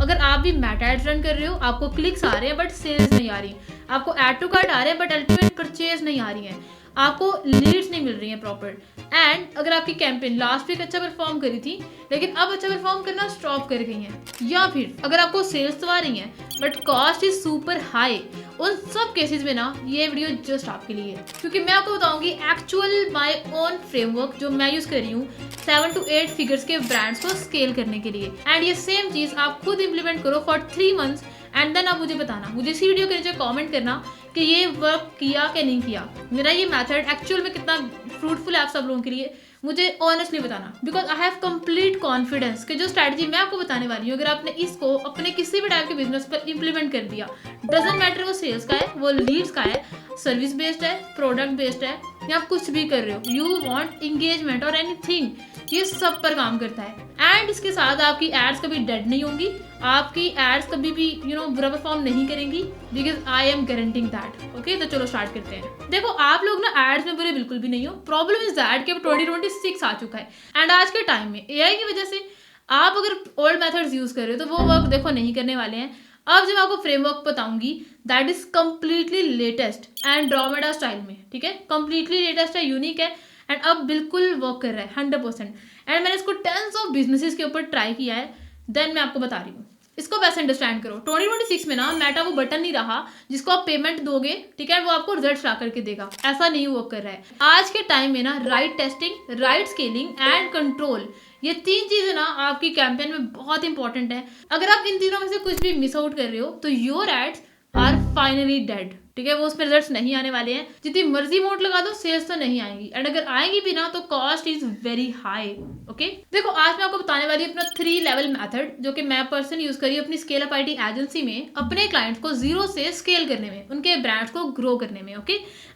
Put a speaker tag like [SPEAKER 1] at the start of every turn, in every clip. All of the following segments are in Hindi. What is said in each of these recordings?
[SPEAKER 1] अगर आप भी मेटा एड्स रन कर रहे हो, आपको क्लिक्स आ रहे हैं बट सेल्स नहीं आ रही, आपको ऐड टू कार्ट आ रहे हैं बट अल्टीमेट परचेज नहीं आ रही है, आपको लीड्स नहीं मिल रही हैं प्रॉपर, एंड अगर आपकी कैंपेन लास्ट वीक अच्छा परफॉर्म करी थी लेकिन अब अच्छा परफॉर्म करना स्टॉप कर गई हैं, या फिर अगर आपको सेल्स तो आ रही हैं but cost is super high, उन सब केसेस में ना ये वीडियो जस्ट आपके लिए है, क्योंकि मैं आपको बताऊंगी एक्चुअल माय ओन फ्रेमवर्क जो मैं यूज कर रही हूँ 7 to 8 फिगर्स के ब्रांड्स को स्केल करने के लिए, एंड ये सेम चीज आप खुद इंप्लीमेंट करो फॉर 3 मंथ्स एंड देन आप मुझे बताना, मुझे इसी वीडियो के नीचे कमेंट करना कि ये वर्क किया कि नहीं किया, मेरा ये मेथड एक्चुअल में कितना फ्रूटफुल है आप सब लोगों के लिए, मुझे ऑनेस्टली बताना, because I have complete confidence कि जो स्ट्रैटेजी मैं आपको बताने वाली हूँ अगर आपने इसको अपने किसी भी टाइप के बिजनेस पर इंप्लीमेंट कर दिया, डजेंट मैटर वो सेल्स का है, वो लीड्स का है, सर्विस बेस्ड है, प्रोडक्ट बेस्ड है, या आप कुछ भी कर रहे हो, यू वांट इंगेजमेंट और एनीथिंग, ये सब पर काम करता है। एंड इसके साथ आपकी एड्स कभी डेड नहीं होंगी, आपकी एड्स कभी भी बुरा परफॉर्म नहीं करेंगी, because I am guaranteeing that. Okay, तो चलो स्टार्ट करते हैं। देखो आप लोग ना एड्स में बुरे बिल्कुल भी नहीं हो, प्रॉब्लम इज दैट कि अब 2026 आ चुका है एंड आज के टाइम में एआई की वजह से आप अगर ओल्ड मेथड्स यूज कर रहे हो तो वो वर्क देखो नहीं करने वाले हैं। अब जब आपको फ्रेमवर्क बताऊंगी that is completely latest and Andromeda style में, ठीक है, कम्प्लीटली लेटेस्ट है, यूनिक है एंड अब बिल्कुल वर्क कर रहा है 100%, एंड मैंने इसको टेंस ऑफ बिजनेसेस के ऊपर ट्राई किया है, देन मैं आपको बता रही हूँ। इसको वैसे अंडरस्टैंड करो, 2026 में ना मेटा वो बटन नहीं रहा जिसको आप पेमेंट दोगे, ठीक है, वो आपको रिजल्ट ला करके देगा, ऐसा नहीं वर्क कर रहा है। आज के टाइम में ना right testing, right scaling and control, ये 3 चीजें ना आपकी कैंपेन में बहुत इंपॉर्टेंट है। अगर आप इन तीनों में से कुछ भी मिस आउट कर रहे हो तो your ads are finally dead, ठीक है, वो उसमें रिजल्ट्स नहीं आने वाले हैं, जितनी मर्जी अमाउंट लगा दो सेल्स तो नहीं आएंगी, एंड अगर आएंगी भी ना तो cost is very high. Okay, देखो आज मैं आपको बताने वाली हूँ अपना 3 लेवल मेथड जो कि मैं पर्सन यूज करी अपनी स्केल अप आईटी एजेंसी में अपने क्लाइंट्स को 0 से स्केल करने में, उनके ब्रांड्स को ग्रो करने में। ओके,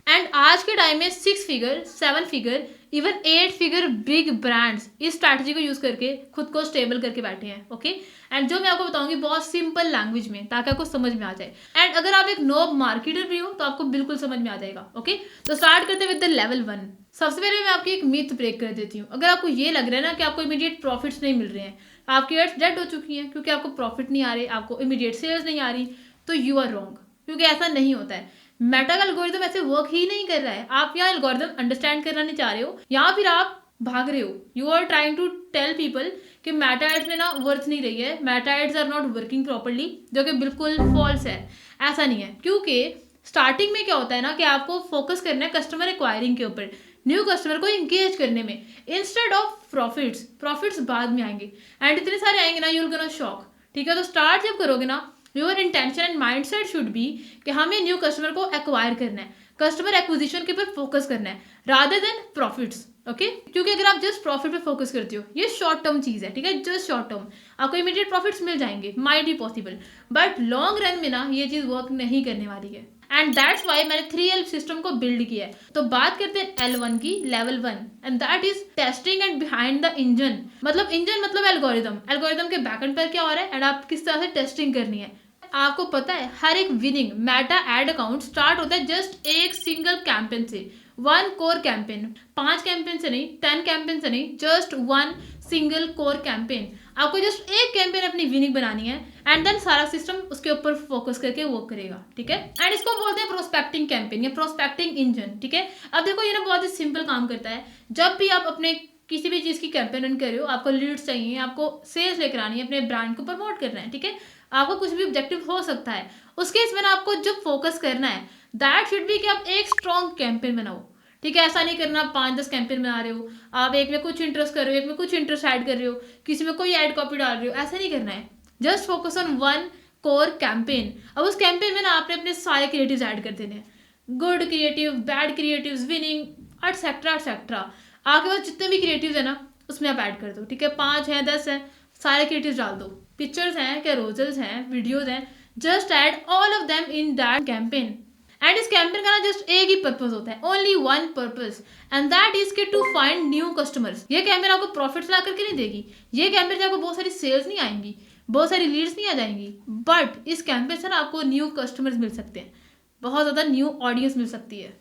[SPEAKER 1] एंड आज के टाइम में 6 figure, 7 figure, even 8 figure big brands इस स्ट्रैटेजी को यूज करके खुद को स्टेबल करके बैठे हैं। ओके, एंड जो मैं आपको बताऊंगी बहुत सिंपल लैंग्वेज में ताकि आपको समझ में आ जाए, एंड अगर आप एक नोब मार्केटर भी हो तो आपको बिल्कुल समझ में आ जाएगा। ओके, तो स्टार्ट करते हैं विद द लेवल 1। सबसे पहले मैं आपकी एक मिथ ब्रेक कर देती हूँ। अगर आपको ये लग रहा है ना कि आपको इमीडिएट प्रॉफिट्स नहीं मिल रहे हैं, आपकी एड्स डेड हो चुकी हैं क्योंकि आपको प्रॉफिट नहीं आ रहे, आपको इमीडिएट सेल्स नहीं आ रही, तो यू आर रॉन्ग, क्योंकि ऐसा नहीं होता है। मेटा का एल्गोरिथम ऐसे वर्क ही नहीं कर रहा है। आप यहाँ एल्गोरिथम अंडरस्टैंड करना नहीं चाह रहे हो या फिर आप भाग रहे हो, you are trying to tell people कि मेटा एड्स में ना वर्थ नहीं रही है, Meta ads are not working properly, जो कि बिल्कुल फॉल्स है। ऐसा नहीं है, क्योंकि स्टार्टिंग में क्या होता है ना कि आपको फोकस करना है कस्टमर एक्वायरिंग के ऊपर, न्यू कस्टमर को इंगेज करने में, इंस्टेड ऑफ प्रॉफिट्स। प्रॉफिट्स बाद में आएंगे एंड इतने सारे आएंगे ना, you will get a shock. ठीक है, तो स्टार्ट जब करोगे ना, your intention and mindset should be कि हमें न्यू कस्टमर को एक्वायर करना है, कस्टमर एक्विजिशन के ऊपर फोकस करना है रादर देन प्रॉफिट्स। ओके, क्योंकि अगर आप जस्ट प्रॉफिट पे फोकस करते हो, ये शॉर्ट टर्म चीज है, ठीक है, जस्ट शॉर्ट टर्म, आपको इमीडिएट प्रॉफिट्स मिल जाएंगे, might be possible, but long run में ना ये चीज वर्क नहीं करने वाली है, एंड दैट्स वाई मैंने 3L सिस्टम को बिल्ड किया है। तो बात करते हैं L1 की, level 1, and that is testing and behind the engine. मतलब इंजन मतलब एल्गोरिथम, एल्गोरिथम के बैकएंड पर क्या हो रहा है एंड आप किस तरह से टेस्टिंग करनी है। आपको पता है हर एक winning Meta ad account start होता है जस्ट एक सिंगल कैंपेन से, 1 कोर कैंपेन, 5 कैंपेन से नहीं, 10 कैंपेन से नहीं, जस्ट 1 सिंगल कोर कैंपेन। आपको जस्ट एक कैंपेन अपनी विनिंग बनानी है एंड देन सारा सिस्टम उसके ऊपर फोकस करके वर्क करेगा, ठीक है, एंड इसको बोलते हैं प्रोस्पेक्टिंग कैंपेन या प्रोस्पेक्टिंग इंजन। ठीक है, अब देखो ये ना बहुत ही सिंपल काम करता है। जब भी आप अपने किसी भी चीज की कैंपेन रन कर रहे हो, आपको लीड्स चाहिए, आपको सेल्स लेकर आनी है, अपने ब्रांड को प्रमोट करना है, ठीक है, आपका कुछ भी ऑब्जेक्टिव हो सकता है, उसके इसमें ना आपको जो फोकस करना है दैट शुड बी कि आप एक स्ट्रॉन्ग कैंपेन बनाओ। ठीक है, ऐसा नहीं करना आप 5-10 कैंपेन बना रहे हो, आप एक में कुछ इंटरेस्ट कर रहे हो, एक में कुछ इंटरेस्ट ऐड कर रहे हो, किसी में कोई ऐड कॉपी डाल रहे हो, ऐसा नहीं करना है। Just focus on 1 core campaign. अब उस कैंपेन में ना आपने अपने सारे क्रिएटिव्स ऐड कर देने हैं, good creative, bad creatives, winning etcetera etcetera. आपके पास जितने भी क्रिएटिव्स है ना उसमें आप ऐड कर दो, ठीक है, 5 हैं, 10 हैं, सारे क्रिएटिव्स डाल दो, पिक्चर्स हैं, कैरोजल्स हैं, वीडियोज हैं, just add all of them in that campaign. And इस कैंपेन का ना जस्ट एक ही पर्पस होता है, only 1 purpose, and that is के टू फाइंड न्यू कस्टमर्स। ये कैंपेन आपको प्रॉफिट्स ला करके नहीं देगी, ये कैंपेन से आपको बहुत सारी सेल्स नहीं आएंगी, बहुत सारी लीड्स नहीं आ जाएंगी, बट इस कैंपेन से ना आपको न्यू कस्टमर्स मिल सकते हैं, बहुत ज़्यादा न्यू ऑडियंस मिल सकती है।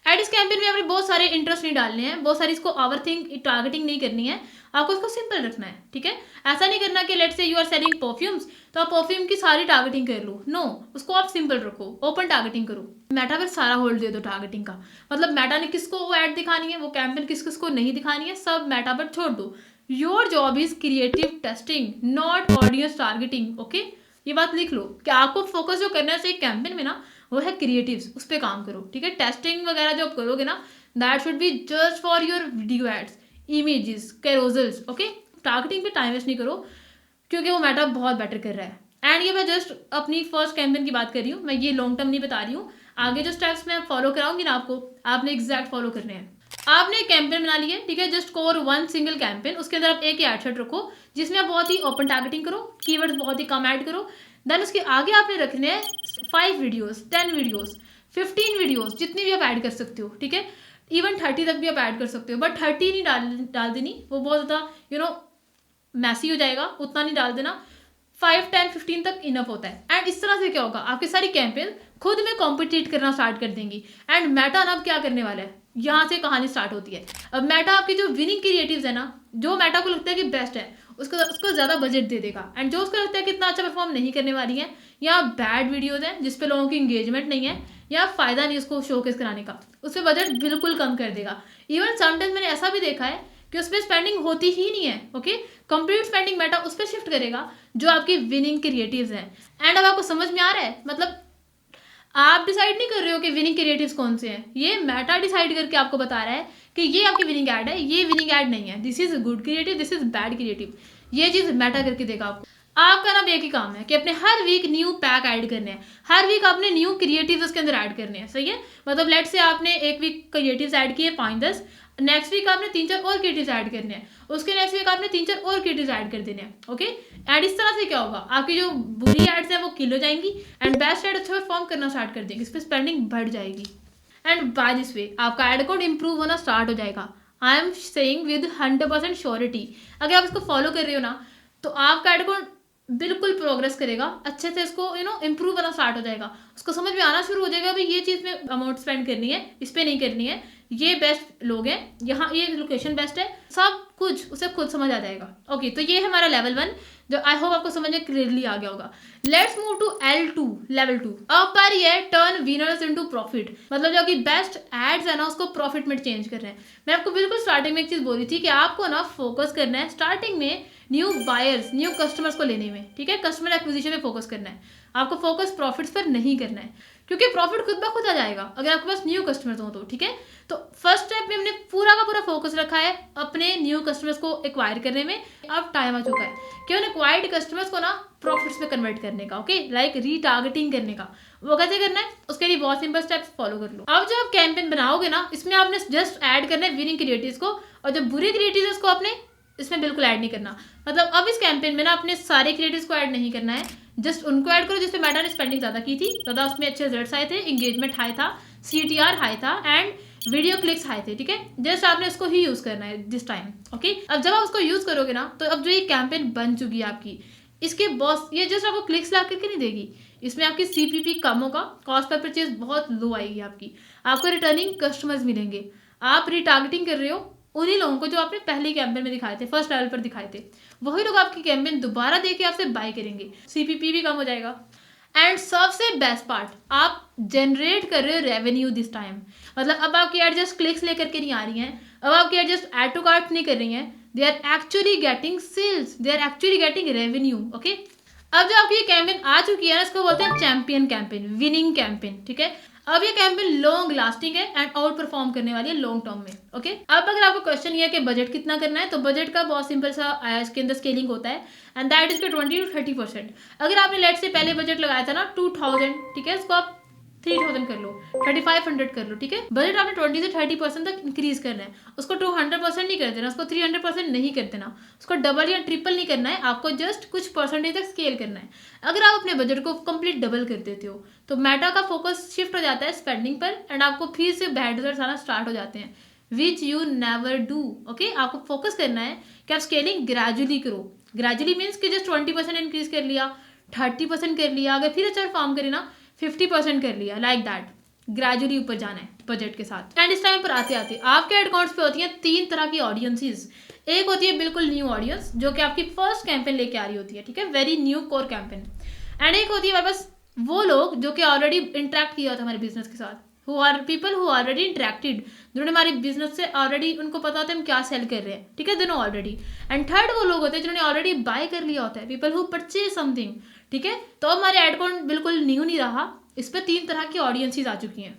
[SPEAKER 1] एड इस कैंपेन में आपने बहुत सारे इंटरेस्ट नहीं डालने हैं, बहुत सारी इसको ओवरथिंक टारगेटिंग नहीं करनी है, आपको इसको सिंपल रखना है, ठीक है। ऐसा नहीं करना कि let's say you are selling perfumes तो आप परफ्यूम की सारी टारगेटिंग कर लो, नो, उसको आप सिंपल रखो, ओपन टारगेटिंग करो। मेटा पर सारा होल्ड दे दो टारगेटिंग का, मतलब मेटा ने किसको वो ऐड दिखानी है, वो कैंपेन किस किसको नहीं दिखानी है, सब मेटा पर छोड़ दो। Your job is creative testing not audience targeting, okay. ये बात लिख लो कि आपको फोकस जो करना है कैंपेन में ना, वो है क्रिएटिव्स, उस पर काम करो, ठीक है। टेस्टिंग वगैरह जो आप करोगे ना, that should be just for your video ads, images, carousels, okay. Targeting पे टाइम वेस्ट नहीं करो, क्योंकि वो मेटा बहुत बेटर कर रहा है। एंड ये मैं जस्ट अपनी फर्स्ट कैंपेन की बात कर रही हूँ, मैं ये लॉन्ग टर्म नहीं बता रही हूँ। आगे जो स्टेप्स मैं फॉलो कराऊंगी ना आपको, आपने एग्जैक्ट फॉलो करने हैं। आपने एक कैंपेन बना ली है, ठीक है, just core one single campaign, उसके अंदर आप एक ही एड सेट रखो जिसमें आप बहुत ही ओपन टारगेटिंग करो, कीवर्ड्स बहुत ही कम ऐड करो। देन उसके आगे आपने रखने हैं 5 वीडियोस, 10 वीडियोस, 15 वीडियोस, जितनी भी आप ऐड कर सकते हो, ठीक है। इवन 30 तक भी आप ऐड कर सकते हो, बट 30 नहीं डाल देनी, वो बहुत ज़्यादा मैसी हो जाएगा, उतना नहीं डाल देना। 5, 10, 15 तक इनफ होता है। एंड इस तरह से क्या होगा, आपकी सारी कैंपेन खुद में कॉम्पिटिट करना स्टार्ट कर देंगी। एंड मेटा अब क्या करने वाला है, यहाँ से कहानी स्टार्ट होती है। अब मेटा आपकी जो विनिंग क्रिएटिव्स है ना, जो मेटा को लगता है कि बेस्ट है, उसको ज़्यादा बजट दे देगा। एंड जो उसको लगता है कि इतना अच्छा परफॉर्म नहीं करने वाली है, या बैड वीडियोज़ हैं जिस पे लोगों की इंगेजमेंट नहीं है, या फ़ायदा नहीं उसको शोकेस कराने का, उस पर बजट बिल्कुल कम कर देगा। इवन समटाइम्स मैंने ऐसा भी देखा है कि उस पर स्पेंडिंग होती ही नहीं है, ओके। कंप्लीट स्पेंडिंग मेटा उस पर शिफ्ट करेगा जो आपकी विनिंग क्रिएटिव्स हैं। एंड अब आपको समझ में आ रहा है, मतलब आप डिसाइड नहीं कर रहे हो कि विनिंग क्रिएटिव्स कौन से हैं, ये मेटा डिसाइड करके आपको बता रहा है कि ये आपकी विनिंग ऐड है, ये विनिंग ऐड नहीं है, this is good creative, this is bad creative. ये चीज़ मेटा करके देगा आपको। आपका ना एक ही काम है कि अपने हर वीक न्यू पैक ऐड करने हैं, हर वीक आपने न्यू क्रिएटिव्स उसके अंदर ऐड करने हैं, सही है। मतलब लेट से आपने एक वीक क्रिएटिव्स ऐड किए 5-10, नेक्स्ट वीक आपने 3-4 और क्रिएटिव्स ऐड करने हैं, उसके नेक्स्ट वीक आपने 3-4 और क्रिएटिव्स ऐड कर देने हैं, ओके। एंड इस तरह से क्या होगा, आपकी जो बुरी एड्स हैं वो किल हो जाएंगी एंड बेस्ट एड अच्छा परफॉर्म करना स्टार्ट कर देंगे, इस पर स्पेंडिंग बढ़ जाएगी। एंड बाय दिस वे आपका एड अकाउंट इंप्रूव होना स्टार्ट हो जाएगा। I am saying with 100% surety. अगर आप इसको फॉलो कर रहे हो ना, तो आपका एड अकाउंट बिल्कुल प्रोग्रेस करेगा, अच्छे से इसको इंप्रूव करना स्टार्ट हो जाएगा, उसको समझ में आना शुरू हो जाएगा भाई ये चीज़ में अमाउंट स्पेंड करनी है, इस पर नहीं करनी है, ये बेस्ट लोग हैं, यहाँ ये लोकेशन बेस्ट है, सब कुछ उसे खुद समझ आ जाएगा। ओके, तो ये है हमारा लेवल 1, जो आई होप आपको समझ में क्लियरली आ गया होगा। Let's move to L2, level 2। अब पर ये टर्न विनर्स इनटू प्रॉफिट, मतलब जो कि बेस्ट एड्स है ना उसको प्रॉफिट में चेंज कर रहे हैं। मैं आपको बिल्कुल स्टार्टिंग में एक चीज़ बोली थी कि आपको ना फोकस करना है स्टार्टिंग में न्यू बायर्स, न्यू कस्टमर्स को लेने में, ठीक है, कस्टमर एक्विजिशन में फोकस करना है, आपको फोकस प्रॉफिट्स पर नहीं करना है, क्योंकि प्रॉफिट खुद ब खुद आ जाएगा अगर आपके पास न्यू कस्टमर्स हो तो, ठीक है। तो फर्स्ट स्टेप में हमने पूरा का पूरा फोकस रखा है अपने न्यू कस्टमर्स को एक्वायर करने में। अब टाइम आ चुका है कि उन एक्वायर्ड कस्टमर्स को ना प्रॉफिट्स में कन्वर्ट करने का, ओके, लाइक रीटारगेटिंग करने का। वो कैसे करना है, उसके लिए बहुत सिंपल स्टेप्स फॉलो कर लो। अब जो आप कैंपेन बनाओगे ना, इसमें आपने जस्ट ऐड करना है विनिंग क्रिएटिव्स को, और जो बुरे क्रिएटिव्स को आपने इसमें बिल्कुल ऐड नहीं करना। मतलब अब इस कैंपेन में ना अपने सारे क्रिएटिव्स को ऐड नहीं करना है, जस्ट उनको ऐड करो जिसपे मेटा ने स्पेंडिंग ज़्यादा की थी, ज़्यादा उसमें अच्छे रिजल्ट्स आए थे, इंगेजमेंट हाई था, CTR हाई था एंड वीडियो क्लिक्स हाई थे, ठीक है। जस्ट आपने इसको ही यूज़ करना है दिस टाइम, ओके। अब जब आप उसको यूज़ करोगे ना, तो अब जो ये कैंपेन बन चुकी है आपकी, इसके बॉस ये जस्ट आपको क्लिक्स ला करके नहीं देगी, इसमें आपकी CPP कम होगा, कॉस्ट पर परचेज बहुत लो आएगी आपको रिटर्निंग कस्टमर्स मिलेंगे। आप रीटारगेटिंग कर रहे हो उन्हीं लोगों को जो आपने पहले कैंपेन में दिखाए थे, फर्स्ट लेवल पर दिखाए थे, वही लोग आपकी कैंपेन दोबारा देके आपसे बाय करेंगे, CPP भी कम हो जाएगा। एंड सबसे बेस्ट पार्ट, आप जनरेट कर रहे हो रेवेन्यू दिस टाइम। मतलब अब आपकी एड जस्ट क्लिक्स लेकर के नहीं आ रही हैं, अब आपकी ad just add to cart नहीं कर रही हैं, they are actually getting sales, they are actually getting revenue, okay. अब जो आपकी ये कैंपेन आ चुकी है ना, इसको बोलते हैं चैंपियन कैंपेन, विनिंग कैंपेन, ठीक है। अब ये कैंपेन लॉन्ग लास्टिंग है एंड आउट परफॉर्म करने वाली है लॉन्ग टर्म में, ओके। अब अगर आपको क्वेश्चन ये है कि बजट कितना करना है, तो बजट का बहुत सिंपल सा इसके अंदर स्केलिंग होता है एंड दैट इज के 20 to 30%। अगर आपने लेट से पहले बजट लगाया था ना 2000, ठीक है, इसको आप 3000 कर लो, 3500 कर लो, ठीक है। बजट आपने 20 से 30% तक इंक्रीज करना है, उसको 200% नहीं कर देना, उसको 300% नहीं कर देना, उसको डबल या ट्रिपल नहीं करना है, आपको जस्ट कुछ परसेंटेज तक स्केल करना है। अगर आप अपने बजट को कंप्लीट डबल कर देते हो तो मेटा का फोकस शिफ्ट हो जाता है स्पेंडिंग पर एंड आपको फिर से बैड रिजल्ट्स आना स्टार्ट हो जाते हैं, which you never do, okay. आपको फोकस करना है कि आप स्केलिंग ग्रेजुअली करो। ग्रेजुअली मीन्स कि जस्ट 20% इंक्रीज कर लिया, 30% कर लिया, अगर फिर अच्छा परफॉर्म करे ना 50% कर लिया, लाइक दैट, ग्रेजुअली ऊपर जाना है बजट के साथ। एंड इस टाइम पर आते आते आपके एड अकाउंट्स पे होती हैं 3 तरह की ऑडियंसेस। एक होती है बिल्कुल न्यू ऑडियंस जो कि आपकी फर्स्ट कैंपेन लेके आ रही होती है, ठीक है, very new core campaign. And एक होती है हमारे पास वो लोग जो कि ऑलरेडी इंटरेक्ट किया होता है हमारे बिजनेस के साथ, who are people who already interacted, जिन्होंने हमारे बिजनेस से ऑलरेडी, उनको पता होता है हम क्या सेल कर रहे हैं, ठीक है, दोनों ऑलरेडी। एंड थर्ड वो लोग होते हैं जिन्होंने ऑलरेडी बाय कर लिया होता है, पीपल हु परचेज समथिंग, ठीक है। तो अब हमारे एड अकाउंट बिल्कुल न्यू नहीं रहा, इस पर 3 तरह की ऑडियंसेस आ चुकी हैं।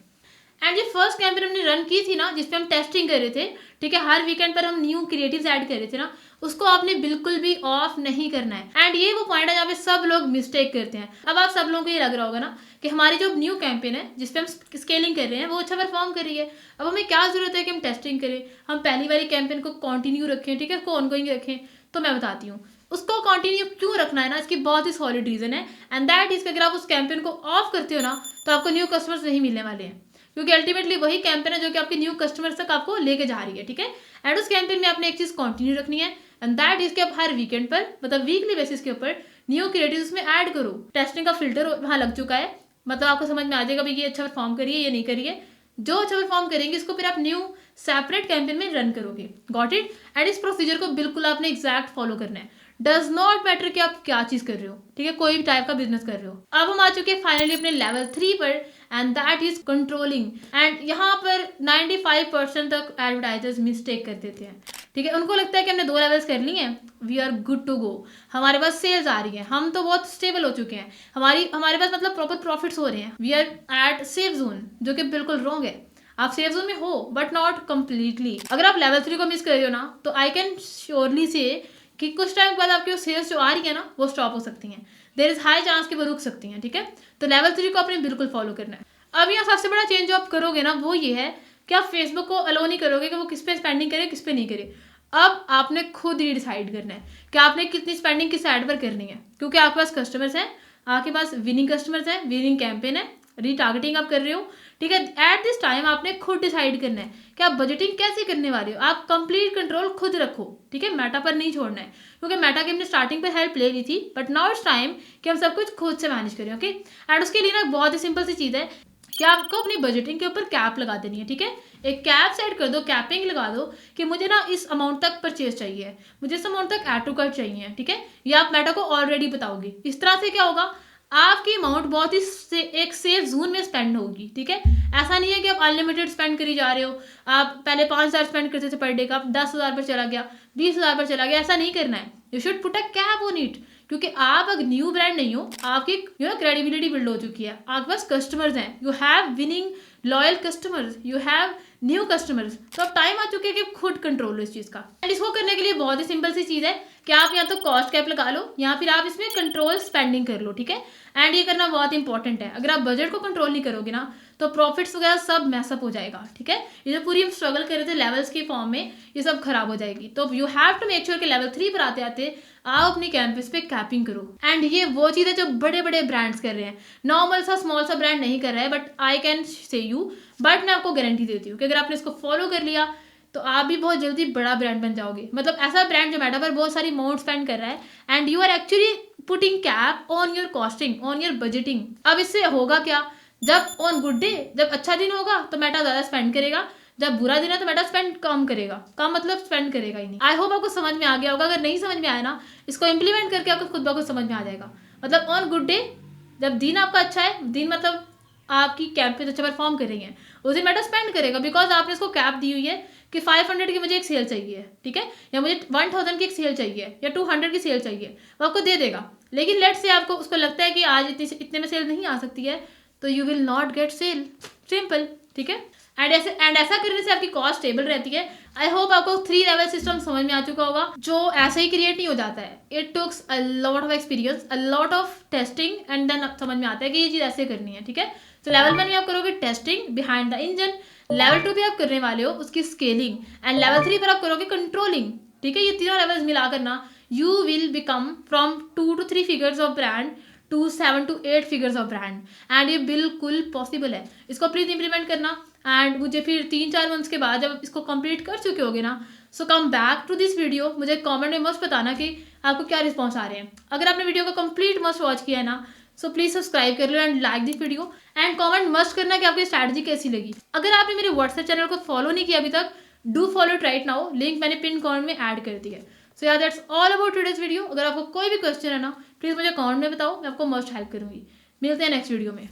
[SPEAKER 1] एंड जो फर्स्ट कैंपेन हमने रन की थी ना, जिसपे हम टेस्टिंग कर रहे थे, ठीक है, हर वीकेंड पर हम न्यू क्रिएटिव्स ऐड कर रहे थे ना, उसको आपने बिल्कुल भी ऑफ नहीं करना है। एंड ये वो पॉइंट है जहाँ पे सब लोग मिस्टेक करते हैं। अब आप सब लोगों को ये लग रहा होगा ना कि हमारी जो न्यू कैंपेन है जिसपे हम स्केलिंग कर रहे हैं वो अच्छा परफॉर्म कर रही है, अब हमें क्या जरूरत है कि हम टेस्टिंग करें, हम पहली वाली कैंपेन को कंटिन्यू रखें, ठीक है, उसको ऑनगोइंग रखें। तो मैं बताती हूँ उसको कंटिन्यू क्यों रखना है ना, इसकी बहुत ही सॉलिड रीजन है। एंड दैट इज अगर आप उस कैंपेन को ऑफ करते हो ना तो आपको न्यू कस्टमर्स नहीं मिलने वाले हैं, क्योंकि अल्टीमेटली वही कैंपेन है जो कि आपके न्यू कस्टमर्स तक आपको लेके जा रही है, ठीक है। एंड उस कैंपेन में आपने एक चीज कंटिन्यू रखनी है, एंड दैट इज कि आप हर वीकेंड पर, मतलब वीकली बेसिस के ऊपर न्यू क्रिएटिव्स में ऐड करो। टेस्टिंग का फिल्टर वहाँ लग चुका है, मतलब आपको समझ में आ जाएगा भाई ये अच्छा परफॉर्म करिए ये नहीं करिए। जो अच्छा परफॉर्म करेंगे इसको फिर आप न्यू सेपरेट कैंपेन में रन करोगे, गॉट इट। एंड इस प्रोसीजर को बिल्कुल आपने एग्जैक्ट फॉलो करना है, डज नॉट मैटर कि आप क्या चीज कर रहे हो, ठीक है, कोई भी टाइप का बिजनेस कर रहे हो। अब हम आ चुके हैं फाइनली अपने लेवल 3 पर, and that is controlling. And यहाँ पर 95% तक एडवर्टाइजर्स मिस्टेक कर देते हैं, ठीक है, उनको लगता है कि हमने 2 लेवल्स कर ली हैं, we are good to go, हमारे पास सेल्स आ रही है, हम तो बहुत स्टेबल हो चुके हैं, हमारे पास मतलब प्रॉपर प्रॉफिट्स हो रहे हैं, we are at safe zone, जो कि बिल्कुल रॉन्ग है। आप सेफ जोन में हो बट नॉट कंप्लीटली। अगर आप लेवल 3 को मिस कर रहे हो ना तो आई कैन श्योरली से कि कुछ टाइम बाद आपकी सेल्स जो आ रही है ना वो स्टॉप हो सकती हैं, देयर इज हाई चांस कि वो रुक सकती हैं, ठीक है। तो लेवल 3 को आपने बिल्कुल फॉलो करना है। अब यहाँ सबसे बड़ा चेंज जो आप करोगे ना वो ये है कि आप फेसबुक को अलो नहीं करोगे कि वो किस पे स्पेंडिंग करे किस पे नहीं करे। अब आपने खुद ही डिसाइड करना है कि आपने कितनी स्पेंडिंग किस ऐड पर करनी है, क्योंकि आपके पास कस्टमर्स हैं, आपके पास विनिंग कस्टमर्स हैं, विनिंग कैंपेन है, रीटारगेटिंग आप कर रहे हो, ठीक है। एट दिस टाइम आपने खुद डिसाइड करना है कि आप बजटिंग कैसे करने वाले हो, आप कंप्लीट कंट्रोल खुद रखो, ठीक है, मेटा पर नहीं छोड़ना है, क्योंकि मेटा की हमने स्टार्टिंग पर हेल्प ले ली थी, बट नाउ इट्स टाइम कि हम सब कुछ खुद से मैनेज करें, ओके। एंड उसके लिए ना बहुत ही सिंपल सी चीज़ है कि आपको अपनी बजटिंग के ऊपर कैप लगा देनी है, ठीक है, एक कैप सेट कर दो, कैपिंग लगा दो कि मुझे ना इस अमाउंट तक परचेज चाहिए, मुझे इस अमाउंट तक ऐड टू कार्ट चाहिए, ठीक है, या आप मेटा को ऑलरेडी बताओगे। इस तरह से क्या होगा, आपकी अमाउंट बहुत ही एक सेफ जोन में स्पेंड होगी, ठीक है। ऐसा नहीं है कि आप अनलिमिटेड स्पेंड करी जा रहे हो, आप पहले 5,000 स्पेंड करते थे पर डे का, आप 10,000 पर चला गया, 20,000 पर चला गया, ऐसा नहीं करना है। You should put a cap on it, क्योंकि आप अगर न्यू ब्रांड नहीं हो, आपकी क्रेडिबिलिटी बिल्ड हो चुकी है, आपके पास कस्टमर्स हैं, you have winning loyal customers, you have new customers. तो अब टाइम आ चुके हैं कि खुद कंट्रोल लो इस चीज़ का। एंड इसको करने के लिए बहुत ही सिंपल सी चीज़ है कि आप या तो कॉस्ट कैप लगा लो या फिर आप इसमें कंट्रोल स्पेंडिंग कर लो, ठीक है। एंड ये करना बहुत इंपॉर्टेंट है, अगर आप बजट को कंट्रोल नहीं करोगे ना तो प्रॉफिट्स वगैरह सब मैसअप हो जाएगा, ठीक है। ये जो पूरी हम स्ट्रगल कर रहे थे लेवल्स के फॉर्म में, ये सब खराब हो जाएगी। तो you have to make sure कि लेवल 3 पर आते आते आप अपनी कैंपस पे कैपिंग करो। एंड ये वो चीज़ है जो बड़े बड़े ब्रांड्स कर रहे हैं, नॉर्मल सा स्मॉल सा ब्रांड नहीं कर रहा है, but I can say you, but मैं आपको गारंटी देती हूँ कि अगर आपने इसको फॉलो कर लिया तो आप भी बहुत जल्दी बड़ा ब्रांड बन जाओगे, मतलब ऐसा ब्रांड जो मेटा पर बहुत सारी अमाउंट स्पेंड कर रहा है, and you are actually putting cap on your costing, on your budgeting. अब इससे होगा क्या, जब ऑन गुड डे, जब अच्छा दिन होगा तो मेटा ज़्यादा स्पेंड करेगा, जब बुरा दिन है तो मेटा स्पेंड कम करेगा, कम मतलब स्पेंड करेगा ही नहीं। आई होप आपको समझ में आ गया होगा, अगर नहीं समझ में आया ना इसको इम्प्लीमेंट करके आपको खुद ब खुद समझ में आ जाएगा। मतलब ऑन गुड डे, जब दिन आपका अच्छा है, दिन मतलब आपकी कैंपेन अच्छा परफॉर्म कर रही है, उस दिन मेटा स्पेंड करेगा, बिकॉज आपने इसको कैप दी हुई है कि 500 की मुझे एक सेल चाहिए, ठीक है, या मुझे 1000 की एक सेल चाहिए या 200 की सेल चाहिए, वो आपको दे देगा। लेकिन लेट्स से आपको उसको लगता है कि आज इतने में सेल नहीं आ सकती है, तो you will not get sale, simple, ठीक है। एंड ऐसा करने से आपकी कॉस्ट स्टेबल रहती है। आई होप आपको 3 लेवल सिस्टम समझ में आ चुका होगा, जो ऐसे ही क्रिएट नहीं हो जाता है, it tooks a lot of experience, a lot of testing, and then समझ में आता है कि ये चीज़ ऐसे करनी है, ठीक है। तो लेवल 1 में आप करोगे testing behind the engine, level 2 पे आप करने वाले हो उसकी स्केलिंग, एंड लेवल 3 पर आप करोगे कंट्रोलिंग, ठीक है। ये तीनों लेवल्स मिला करना you will become from 2 to 3 figures of brand to 7 to 8 figures of brand, and ये बिल्कुल पॉसिबल है। इसको प्लीज इंप्लीमेंट करना, एंड मुझे फिर 3-4 मंथ्स के बाद जब इसको कंप्लीट कर चुके होगे ना, so come back to this video, मुझे कमेंट में मस्ट बताना कि आपको क्या रिस्पॉन्स आ रहे हैं। अगर आपने वीडियो को कंप्लीट मस्ट वॉच किया है ना, सो प्लीज़ सब्सक्राइब कर लो and like the video and comment must करना कि आपकी स्ट्रैटेजी कैसी लगी। अगर आपने मेरे व्हाट्सएप चैनल को फॉलो नहीं किया अभी तक, do follow it right now, link मैंने पिन कमेंट में ऐड कर दिया है। सो यार that's all about today's video. अगर आपको कोई भी क्वेश्चन है ना, प्लीज़ मुझे कमेंट में बताओ, मैं आपको मस्ट हेल्प करूँगी। मिलते हैं नेक्स्ट वीडियो में।